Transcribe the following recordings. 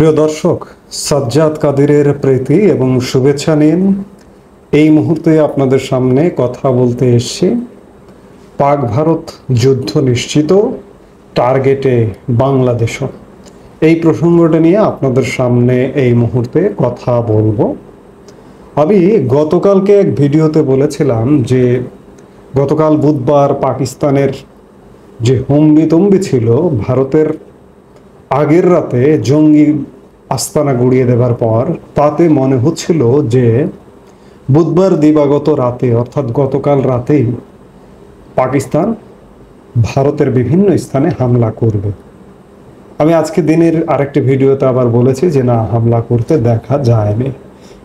প্রিয় দর্শক, সাজ্জাদ কাদিরের প্রীতি এবং শুভেচ্ছা নিন। এই মুহূর্তে আপনাদের সামনে কথা বলতে এসেছি পাক ভারত যুদ্ধ নিশ্চিত, টার্গেটে বাংলাদেশও। এই প্রসঙ্গটা নিয়ে আপনাদের সামনে এই মুহূর্তে কথা বলবো। আমি গতকালকে এক ভিডিওতে বলেছিলাম যে গতকাল বুধবার পাকিস্তানের যে হম্বিতম্বি ছিল ভারতের আগের রাতে জঙ্গি আস্তানা গুড়িয়ে দেবার পর, তাতে মনে হচ্ছিল যে বুধবার দিবাগত রাতে অর্থাৎ গতকাল রাতেই পাকিস্তান ভারতের বিভিন্ন স্থানে হামলা করবে। আমি আজকে দিনের আরেকটি ভিডিওতে আবার বলেছি যে না, হামলা করতে দেখা যায়নি,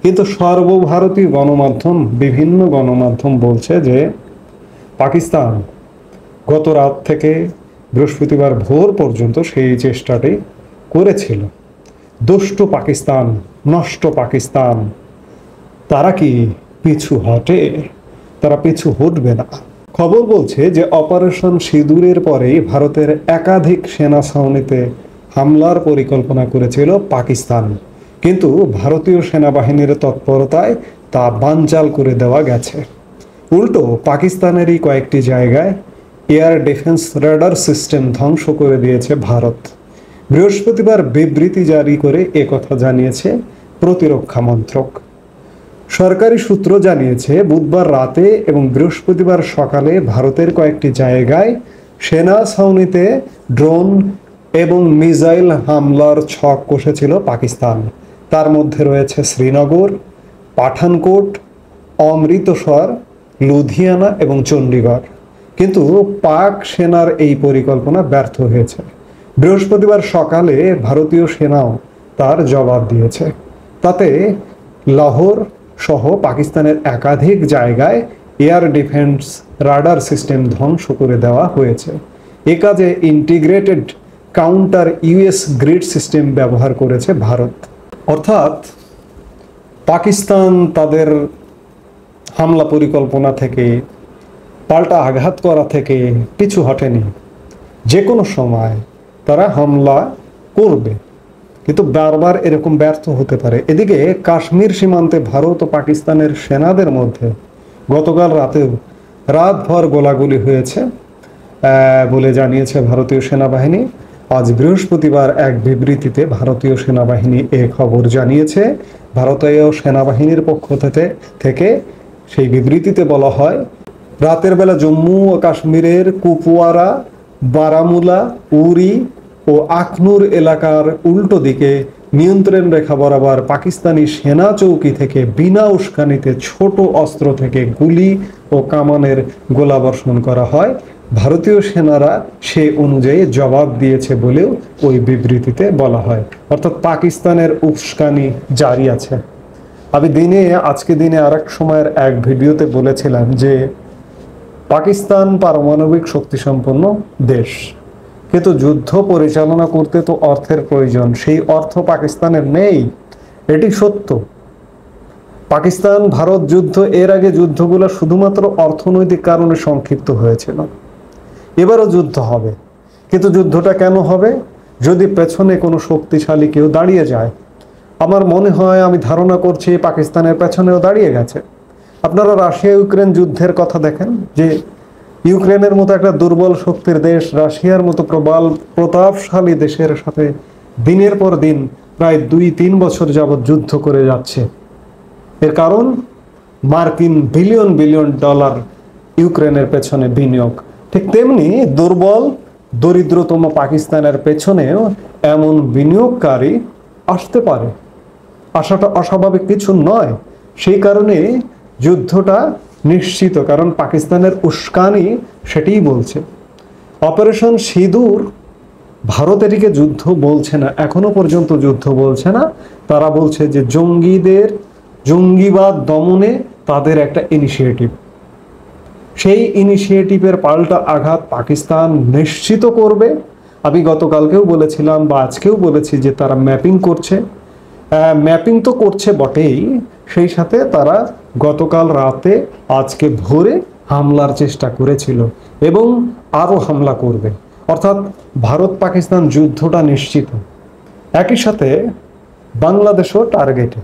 কিন্তু সর্বভারতীয় গণমাধ্যম, বিভিন্ন গণমাধ্যম বলছে যে পাকিস্তান গত রাত থেকে বৃহস্পতিবার ভোর পর্যন্ত সেই চেষ্টাটি করেছিল। দুষ্ট পাকিস্তান, নষ্ট পাকিস্তান, তারা কি পিছু হটে? তারা পিছু হটবে না। খবর বলছে যে অপারেশন সিঁদুরের পরেই ভারতের একাধিক সেনা ছাউনিতে হামলার পরিকল্পনা করেছিল পাকিস্তান, কিন্তু ভারতীয় সেনাবাহিনীর তৎপরতায় তা বানচাল করে দেওয়া গেছে। উল্টো পাকিস্তানেরই কয়েকটি জায়গায় এয়ার ডিফেন্স রাডার সিস্টেম ধ্বংস করে দিয়েছে ভারত। বৃহস্পতিবার বিবৃতি জারি করে একথা জানিয়েছে প্রতিরক্ষা মন্ত্রক। সরকারি সূত্র জানিয়েছে বুধবার রাতে এবং বৃহস্পতিবার সকালে ভারতের কয়েকটি জায়গায় সেনা ছাউনিতে ড্রোন এবং মিসাইল হামলার ছক কষেছিল পাকিস্তান। তার মধ্যে রয়েছে শ্রীনগর, পাঠানকোট, অমৃতসর, লুধিয়ানা এবং চণ্ডীগড়। কিন্তু পাক সেনার এই পরিকল্পনা ব্যর্থ হয়েছে। বৃহস্পতিবার সকালে ভারতীয় সেনাও তার জবাব দিয়েছে। তাতে লাহোর সহ পাকিস্তানের একাধিক জায়গায় এয়ার ডিফেন্স রাডার সিস্টেম ধ্বংস করে দেওয়া হয়েছে। এ কাজে integrated counter US grid system ব্যবহার করেছে ভারত। অর্থাৎ পাকিস্তান তাদের হামলা পরিকল্পনা থেকে, পাল্টা আঘাত করা থেকে পিছু হটেনি। যে কোনো সময় তারা হামলা করবে, কিন্তু বারবার এরকম ব্যর্থ হতে পারে। এদিকে কাশ্মীর সীমান্তে ভারত ও পাকিস্তানের সেনাদের মধ্যে গতকাল রাতেও রাতভর গোলাগুলি হয়েছে বলে জানিয়েছে ভারতীয় সেনাবাহিনী। আজ বৃহস্পতিবার এক বিবৃতিতে ভারতীয় সেনাবাহিনী এ খবর জানিয়েছে। ভারতীয় সেনাবাহিনীর পক্ষ থেকে সেই বিবৃতিতে বলা হয়, রাতের বেলা জম্মু ও কাশ্মীরের কুপওয়ারা, বারামুলা, উরি ও আখনুর এলাকার উল্টো দিকে নিয়ন্ত্রণ রেখা বরাবর পাকিস্তানি সেনা চৌকি থেকে বিনা উস্কানিতে ছোট অস্ত্র থেকে গুলি ও কামানের গোলাবর্ষণ করা হয়। ভারতীয় সেনারা সে অনুযায়ী জবাব দিয়েছে বলেও ওই বিবৃতিতে বলা হয়। অর্থাৎ পাকিস্তানের উস্কানি জারি আছে। আমি আজকে দিনে আরেক সময়ের এক ভিডিওতে বলেছিলাম যে পাকিস্তান পারমাণবিক শক্তিসম্পন্ন দেশ, কিন্তু যুদ্ধ পরিচালনা করতে তো অর্থের প্রয়োজন। সেই অর্থ পাকিস্তানের নেই, এটি সত্য। পাকিস্তান ভারত যুদ্ধ, এর আগে যুদ্ধগুলো শুধুমাত্র অর্থনৈতিক কারণে সংক্ষিপ্ত হয়েছিল। এবারও যুদ্ধ হবে, কিন্তু যুদ্ধটা কেন হবে? যদি পেছনে কোনো শক্তিশালী কেউ দাঁড়িয়ে যায়। আমার মনে হয়, আমি ধারণা করছি পাকিস্তানের পেছনেও দাঁড়িয়ে গেছে। আপনারা রাশিয়া ইউক্রেন যুদ্ধের কথা দেখেন, যে ইউক্রেনের মতো একটা দুর্বল শক্তির দেশ রাশিয়ার মতো প্রতাপশালী দেশের সাথে দিনের পর দিন প্রায় 2-3 বছর যাবৎ যুদ্ধ করে যাচ্ছে। এর কারণ মার্কিন বিলিয়ন বিলিয়ন ডলার ইউক্রেনের পেছনে বিনিয়োগ। ঠিক তেমনি দুর্বল দরিদ্রতম পাকিস্তানের পেছনেও এমন বিনিয়োগকারী আসতে পারে। আসাটা অস্বাভাবিক কিছু নয়। সেই কারণে যুদ্ধটা নিশ্চিত, কারণ পাকিস্তানের উস্কানি সেটাই বলছে। অপারেশন সিঁদুর ভারত এটিকে যুদ্ধ বলছে না, এখনো পর্যন্ত যুদ্ধ বলছে না। তারা বলছে যে জঙ্গিবাদ দমনে তাদের একটা ইনিশিয়েটিভ। সেই ইনিশিয়েটিভের পাল্টা আঘাত পাকিস্তান নিশ্চিত করবে। আমি গতকালকেও বলেছিলাম বা আজকেও বলেছি যে তারা ম্যাপিং করছে। ম্যাপিং তো করছে বটেই, সেই সাথে তারা গতকাল রাতে আজকে ভোরে হামলার চেষ্টা করেছিল এবং আরও হামলা করবে। অর্থাৎ ভারত পাকিস্তান যুদ্ধটা নিশ্চিত। একই সাথে বাংলাদেশও টার্গেটে।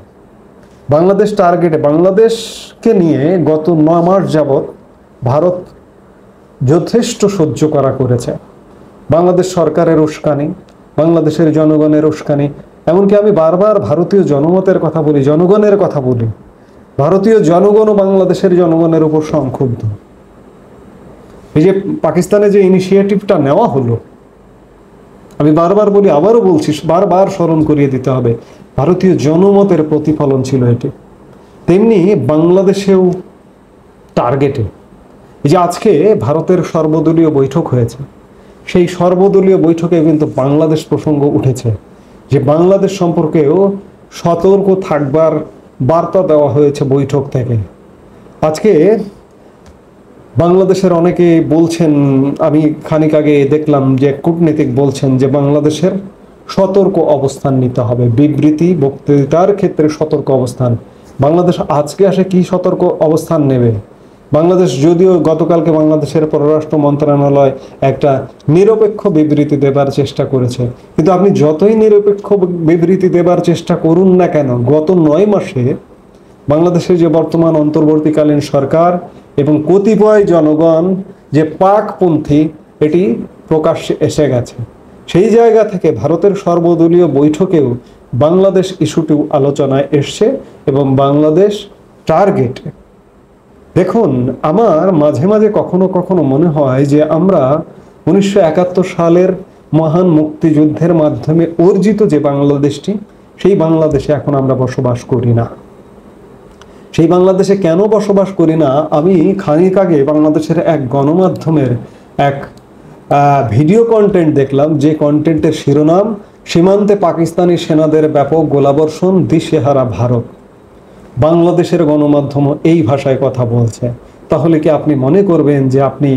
বাংলাদেশকে নিয়ে গত 9 মাস যাবৎ ভারত যথেষ্ট সহ্য করেছে। বাংলাদেশ সরকারের উস্কানি, বাংলাদেশের জনগণের উস্কানি, এমনকি আমি বারবার ভারতীয় জনমতের কথা বলি, জনগণের কথা বলি। ভারতীয় জনগণও বাংলাদেশের জনগণের উপর সংক্ষুব্ধ। এই যে পাকিস্তানে যে ইনিশিয়েটিভটা নেওয়া হলো, আমি বারবার বলি, আবারও বলছি, বারবার স্মরণ করিয়ে দিতে হবে, ভারতীয় জনমতের প্রতিফলন ছিল এটি। তেমনি বাংলাদেশেও টার্গেটে। এই যে আজকে ভারতের সর্বদলীয় বৈঠক হয়েছে, সেই সর্বদলীয় বৈঠকে কিন্তু বাংলাদেশ প্রসঙ্গ উঠেছে, যে বাংলাদেশ সম্পর্কেও সতর্ক থাকবার বার্তা দেওয়া হয়েছে বৈঠক থেকে। আজকে বাংলাদেশের অনেকে বলছেন, আমি খানিক আগে দেখলাম যে কূটনীতিক বলছেন যে বাংলাদেশের সতর্ক অবস্থান নিতে হবে, বিবৃতি বক্তৃতার ক্ষেত্রে সতর্ক অবস্থান। বাংলাদেশ আজকে আসে কি সতর্ক অবস্থান নেবে? বাংলাদেশ যদিও গতকালকে বাংলাদেশের পররাষ্ট্র মন্ত্রণালয় একটা নিরপেক্ষ বিবৃতি দেবার চেষ্টা করেছে, কিন্তু আপনি যতই নিরপেক্ষ বিবৃতি দেবার চেষ্টা করুন না কেন, গত 9 মাসে বাংলাদেশের যে বর্তমান অন্তর্বর্তীকালীন সরকার এবং কতিপয় জনগণ যে পাকপন্থী, এটি প্রকাশ্যে এসে গেছে। সেই জায়গা থেকে ভারতের সর্বদলীয় বৈঠকেও বাংলাদেশ ইস্যুটি আলোচনায় এসছে এবং বাংলাদেশ টার্গেটে। দেখুন, আমার মাঝে মাঝে কখনো কখনো মনে হয় যে আমরা 1971 সালের মহান মুক্তিযুদ্ধের মাধ্যমে অর্জিত যে বাংলাদেশটি, সেই বাংলাদেশে এখন আমরা বসবাস করি না। সেই বাংলাদেশে কেন বসবাস করি না? আমি খানিক আগে বাংলাদেশের এক গণমাধ্যমের এক ভিডিও কন্টেন্ট দেখলাম, যে কন্টেন্টের শিরোনাম সীমান্তে পাকিস্তানি সেনাদের ব্যাপক গোলাবর্ষণ, দিশেহারা ভারত। বাংলাদেশের গণমাধ্যম এই ভাষায় কথা বলছে। তাহলে কি আপনি মনে করবেন যে আপনি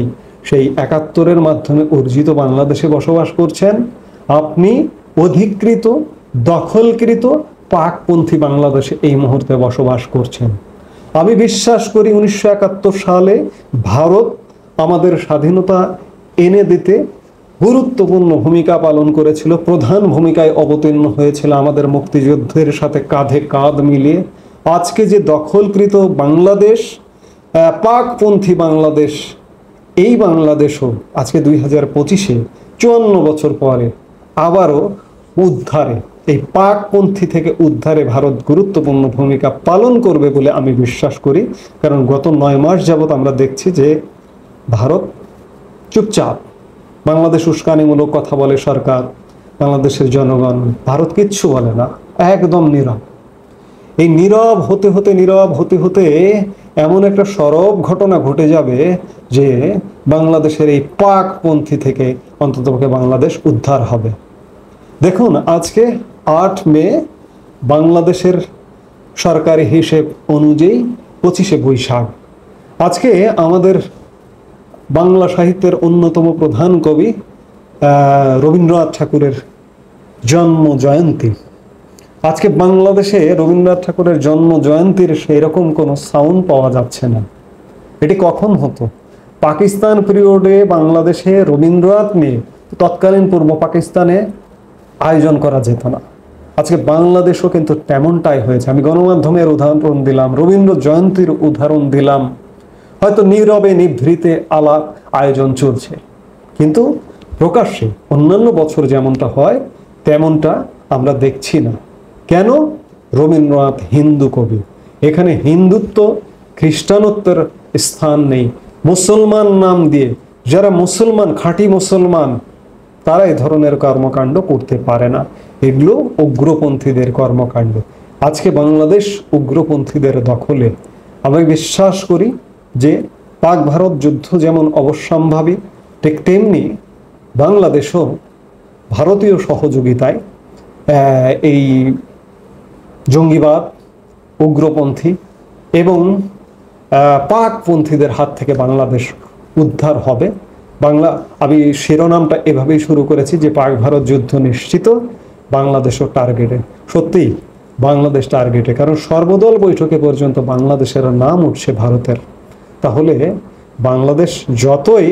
সেই 71-এর মাধ্যমে অর্জিত বাংলাদেশে বসবাস করছেন? আপনি অধিকৃত, দখলকৃত পাকপন্থী বাংলাদেশে এই মুহূর্তে বসবাস করছেন। আমি বিশ্বাস করি 1971 সালে ভারত আমাদের স্বাধীনতা এনে দিতে গুরুত্বপূর্ণ ভূমিকা পালন করেছিল, প্রধান ভূমিকায় অবতীর্ণ হয়েছিল আমাদের মুক্তিযুদ্ধের সাথে কাঁধে কাঁধ মিলিয়ে। আজকে যে দখলকৃত বাংলাদেশ, পাকপন্থী বাংলাদেশ, এই বাংলাদেশও আজকে 2025-এ 54 বছর পরে আবারও উদ্ধারে, এই পাকপন্থী থেকে উদ্ধারে ভারত গুরুত্বপূর্ণ ভূমিকা পালন করবে বলে আমি বিশ্বাস করি। কারণ গত 9 মাস যাবৎ আমরা দেখছি যে ভারত চুপচাপ, বাংলাদেশ উস্কানিমূলক কথা বলে সরকার, বাংলাদেশের জনগণ, ভারত কিচ্ছু বলে না, একদম নীরব। এই নীরব হতে হতে এমন একটা সরব ঘটনা ঘটে যাবে যে বাংলাদেশের এই পাকপন্থী থেকে অন্ততপক্ষে বাংলাদেশ উদ্ধার হবে। দেখুন, আজকে 8 মে বাংলাদেশের সরকারি হিসেব অনুযায়ী 25শে বৈশাখ। আজকে আমাদের বাংলা সাহিত্যের অন্যতম প্রধান কবি রবীন্দ্রনাথ ঠাকুরের জন্ম জয়ন্তী। আজকে বাংলাদেশে রবীন্দ্রনাথ ঠাকুরের জন্ম জয়ন্তীর সেই রকম কোনো সাউন্ড পাওয়া যাচ্ছে না। এটি কখন হতো? পাকিস্তান পিরিয়ডে বাংলাদেশে রবীন্দ্রনাথ নিয়ে তৎকালীন পূর্ব পাকিস্তানে আয়োজন করা যেত না। আজকে বাংলাদেশও কিন্তু তেমনটাই হয়েছে। আমি গণমাধ্যমের উদাহরণ দিলাম, রবীন্দ্র জয়ন্তীর উদাহরণ দিলাম, হয়তো নীরবে নিভৃতে আলাপ আয়োজন চলছে, কিন্তু প্রকাশ্যে অন্যান্য বছর যেমনটা হয় তেমনটা আমরা দেখছি না। কেন? রবীন্দ্রনাথ হিন্দু কবি, এখানে হিন্দুত্ব খ্রিস্টানত্বের স্থান নেই। মুসলমান নাম দিয়ে যারা মুসলমান, খাঁটি মুসলমান, তারা এই ধরনের কর্মকাণ্ড করতে পারে না। এগুলো উগ্রপন্থীদের কর্মকাণ্ড। আজকে বাংলাদেশ উগ্রপন্থীদের দখলে। আমি বিশ্বাস করি যে পাক ভারত যুদ্ধ যেমন অবশ্যম্ভাবী, ঠিক তেমনি বাংলাদেশও ভারতীয় সহযোগিতায় এই জঙ্গিবাদ, উগ্রপন্থী এবং পাকপন্থীদের হাত থেকে বাংলাদেশ উদ্ধার হবে। আমি শিরোনামটা এভাবেই শুরু করেছি যে পাক ভারত যুদ্ধ নিশ্চিত, বাংলাদেশও টার্গেটে। সত্যি বাংলাদেশ টার্গেটে, কারণ সর্বদল বৈঠকে পর্যন্ত বাংলাদেশের নাম উঠছে ভারতের। তাহলে বাংলাদেশ যতই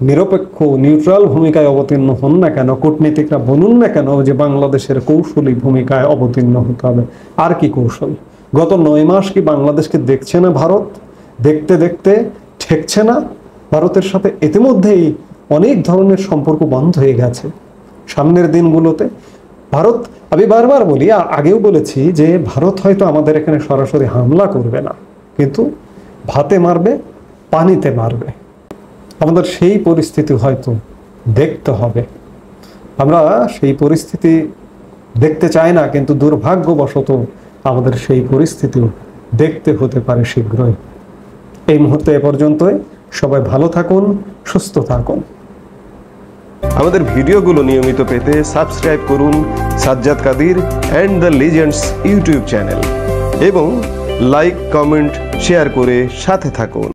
নিরপেক্ষ নিউট্রাল ভূমিকায় অবতীর্ণ হন না কেন, কূটনীতিকরা বলুন না কেন যে বাংলাদেশের কৌশলী ভূমিকায় অবতীর্ণ হতে হবে, আর কি কৌশল? গত 9 মাস কি বাংলাদেশকে দেখছে না ভারত? দেখতে দেখতে ঠেকছে না ভারতের সাথে? ইতিমধ্যেই অনেক ধরনের সম্পর্ক বন্ধ হয়ে গেছে। সামনের দিনগুলোতে ভারত, আমি বারবার বলি, আগেও বলেছি যে ভারত হয়তো আমাদের এখানে সরাসরি হামলা করবে না, কিন্তু ভাতে মারবে, পানিতে মারবে। আমাদের সেই পরিস্থিতি হয়তো দেখতে হবে। আমরা সেই পরিস্থিতি দেখতে চাই না, কিন্তু দুর্ভাগ্যবশত আমাদের সেই পরিস্থিতিও দেখতে হতে পারে শীঘ্রই। এই মুহূর্তে এ পর্যন্তই। সবাই ভালো থাকুন, সুস্থ থাকুন। আমাদের ভিডিওগুলো নিয়মিত পেতে সাবস্ক্রাইব করুন Sajjad Kadir and the legends YouTube channel এবং লাইক, কমেন্ট, শেয়ার করে সাথে থাকুন।